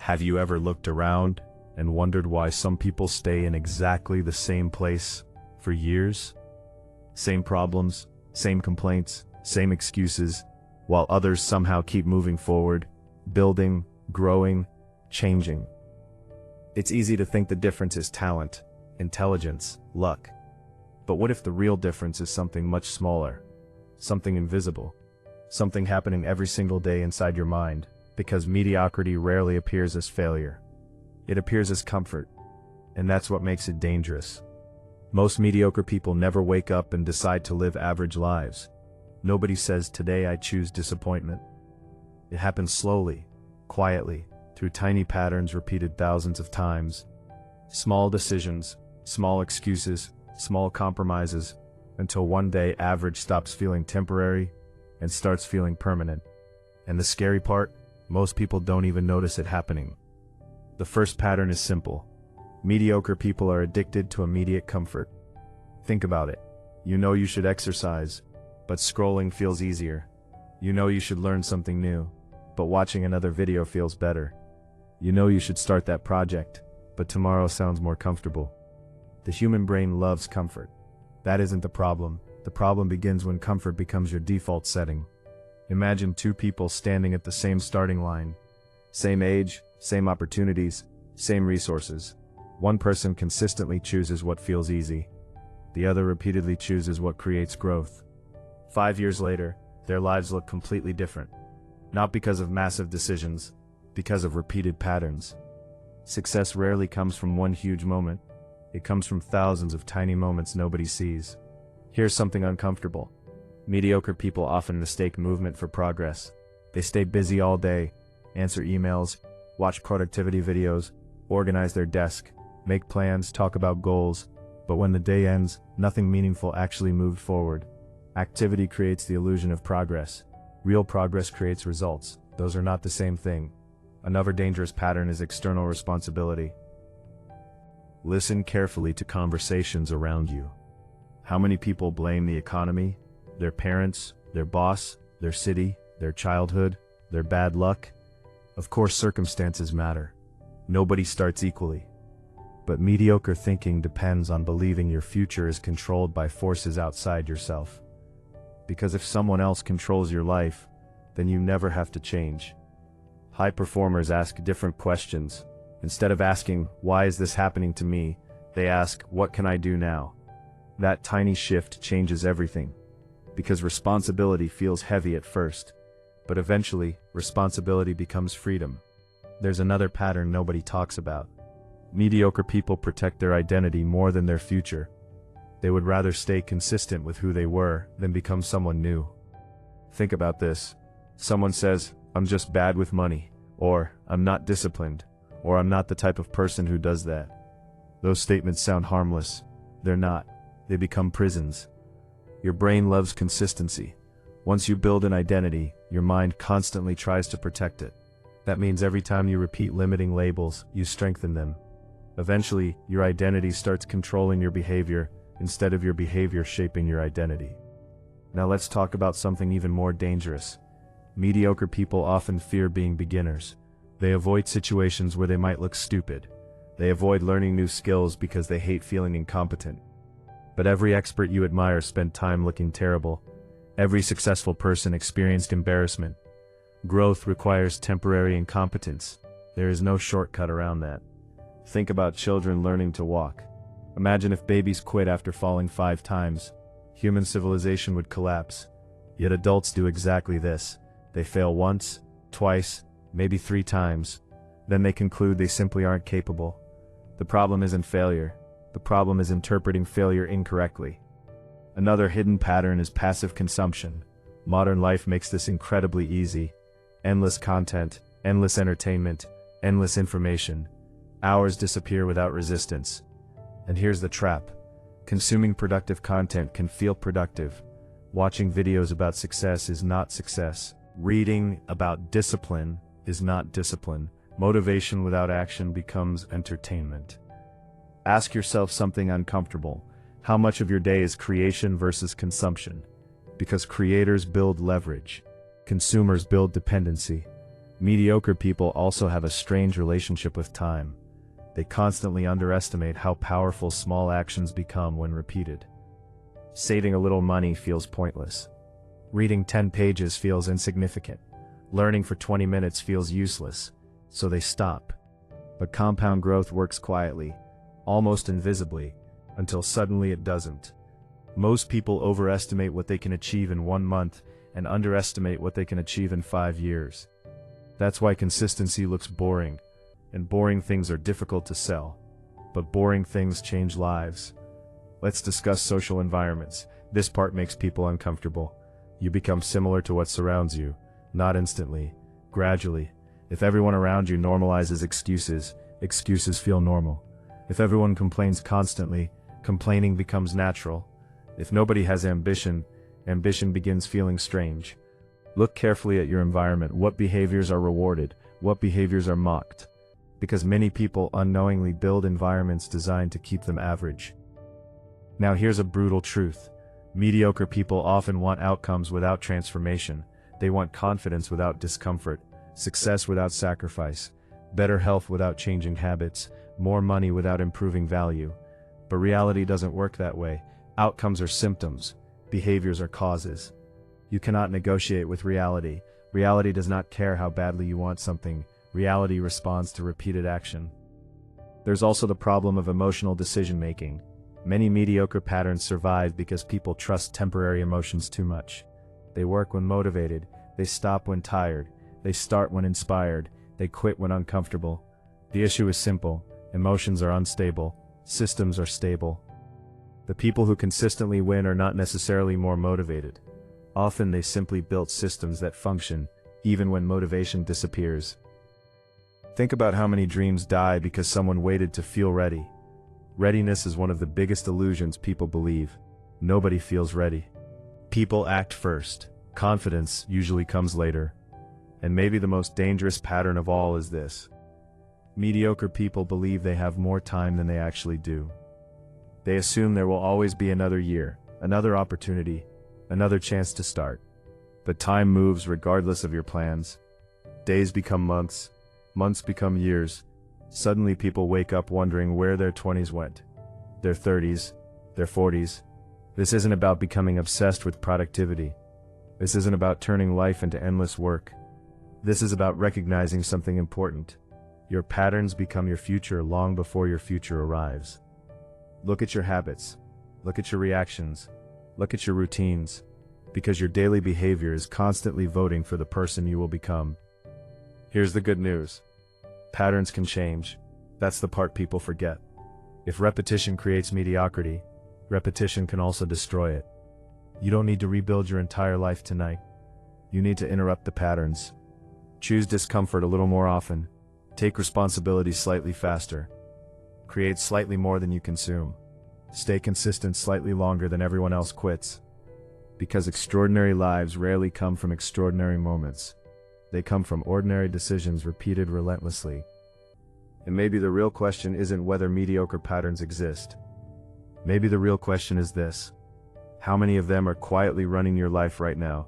Have you ever looked around and wondered why some people stay in exactly the same place for years? Same problems, same complaints, same excuses, while others somehow keep moving forward, building, growing, changing. It's easy to think the difference is talent, intelligence, luck. But what if the real difference is something much smaller, something invisible, something happening every single day inside your mind? Because mediocrity rarely appears as failure. It appears as comfort, and that's what makes it dangerous. Most mediocre people never wake up and decide to live average lives. Nobody says, "Today I choose disappointment." It happens slowly, quietly, through tiny patterns repeated thousands of times. Small decisions, small excuses, small compromises, until one day average stops feeling temporary and starts feeling permanent. And the scary part? Most people don't even notice it happening. The first pattern is simple. Mediocre people are addicted to immediate comfort. Think about it. You know you should exercise, but scrolling feels easier. You know you should learn something new, but watching another video feels better. You know you should start that project, but tomorrow sounds more comfortable. The human brain loves comfort. That isn't the problem. The problem begins when comfort becomes your default setting. Imagine two people standing at the same starting line. Same age, same opportunities, same resources. One person consistently chooses what feels easy. The other repeatedly chooses what creates growth. 5 years later, their lives look completely different. Not because of massive decisions, because of repeated patterns. Success rarely comes from one huge moment. It comes from thousands of tiny moments nobody sees. Here's something uncomfortable. Mediocre people often mistake movement for progress. They stay busy all day, answer emails, watch productivity videos, organize their desk, make plans, talk about goals, but when the day ends, nothing meaningful actually moved forward. Activity creates the illusion of progress. Real progress creates results. Those are not the same thing. Another dangerous pattern is external responsibility. Listen carefully to conversations around you. How many people blame the economy, their parents, their boss, their city, their childhood, their bad luck? Of course, circumstances matter. Nobody starts equally. But mediocre thinking depends on believing your future is controlled by forces outside yourself. Because if someone else controls your life, then you never have to change. High performers ask different questions. Instead of asking, "Why is this happening to me?" they ask, "What can I do now?" That tiny shift changes everything. Because responsibility feels heavy at first, but eventually, responsibility becomes freedom. There's another pattern nobody talks about. Mediocre people protect their identity more than their future. They would rather stay consistent with who they were than become someone new. Think about this. Someone says, "I'm just bad with money," or "I'm not disciplined," or "I'm not the type of person who does that." Those statements sound harmless. They're not. They become prisons. Your brain loves consistency. Once you build an identity, your mind constantly tries to protect it. That means every time you repeat limiting labels, you strengthen them. Eventually, your identity starts controlling your behavior instead of your behavior shaping your identity. Now let's talk about something even more dangerous. Mediocre people often fear being beginners. They avoid situations where they might look stupid. They avoid learning new skills because they hate feeling incompetent. But every expert you admire spent time looking terrible. Every successful person experienced embarrassment. Growth requires temporary incompetence. There is no shortcut around that. Think about children learning to walk. Imagine if babies quit after falling 5 times. Human civilization would collapse. Yet adults do exactly this. They fail once, twice, maybe 3 times. Then they conclude they simply aren't capable. The problem isn't failure. The problem is interpreting failure incorrectly. Another hidden pattern is passive consumption. Modern life makes this incredibly easy. Endless content, endless entertainment, endless information. Hours disappear without resistance. And here's the trap. Consuming productive content can feel productive. Watching videos about success is not success. Reading about discipline is not discipline. Motivation without action becomes entertainment. Ask yourself something uncomfortable. How much of your day is creation versus consumption? Because creators build leverage. Consumers build dependency. Mediocre people also have a strange relationship with time. They constantly underestimate how powerful small actions become when repeated. Saving a little money feels pointless. Reading 10 pages feels insignificant. Learning for 20 minutes feels useless, so they stop. But compound growth works quietly, almost invisibly, until suddenly it doesn't. Most people overestimate what they can achieve in 1 month and underestimate what they can achieve in 5 years. That's why consistency looks boring, and boring things are difficult to sell. But boring things change lives. Let's discuss social environments. This part makes people uncomfortable. You become similar to what surrounds you, not instantly, gradually. If everyone around you normalizes excuses, excuses feel normal. If everyone complains constantly, complaining becomes natural. If nobody has ambition, ambition begins feeling strange. Look carefully at your environment. What behaviors are rewarded? What behaviors are mocked? Because many people unknowingly build environments designed to keep them average. Now here's a brutal truth. Mediocre people often want outcomes without transformation. They want confidence without discomfort, success without sacrifice, better health without changing habits, more money without improving value. But reality doesn't work that way. Outcomes are symptoms, behaviors are causes. You cannot negotiate with reality. Reality does not care how badly you want something. Reality responds to repeated action. There's also the problem of emotional decision-making. Many mediocre patterns survive because people trust temporary emotions too much. They work when motivated, they stop when tired, they start when inspired, they quit when uncomfortable. The issue is simple: emotions are unstable, systems are stable. The people who consistently win are not necessarily more motivated. Often they simply built systems that function, even when motivation disappears. Think about how many dreams die because someone waited to feel ready. Readiness is one of the biggest illusions people believe. Nobody feels ready. People act first. Confidence usually comes later. And maybe the most dangerous pattern of all is this. Mediocre people believe they have more time than they actually do. They assume there will always be another year, another opportunity, another chance to start. But time moves regardless of your plans. Days become months, months become years. Suddenly people wake up wondering where their 20s went, their 30s, their 40s. This isn't about becoming obsessed with productivity. This isn't about turning life into endless work. This is about recognizing something important. Your patterns become your future long before your future arrives. Look at your habits. Look at your reactions. Look at your routines. Because your daily behavior is constantly voting for the person you will become. Here's the good news. Patterns can change. That's the part people forget. If repetition creates mediocrity, repetition can also destroy it. You don't need to rebuild your entire life tonight. You need to interrupt the patterns. Choose discomfort a little more often. Take responsibility slightly faster. Create slightly more than you consume. Stay consistent slightly longer than everyone else quits. Because extraordinary lives rarely come from extraordinary moments. They come from ordinary decisions repeated relentlessly. And maybe the real question isn't whether mediocre patterns exist. Maybe the real question is this: how many of them are quietly running your life right now?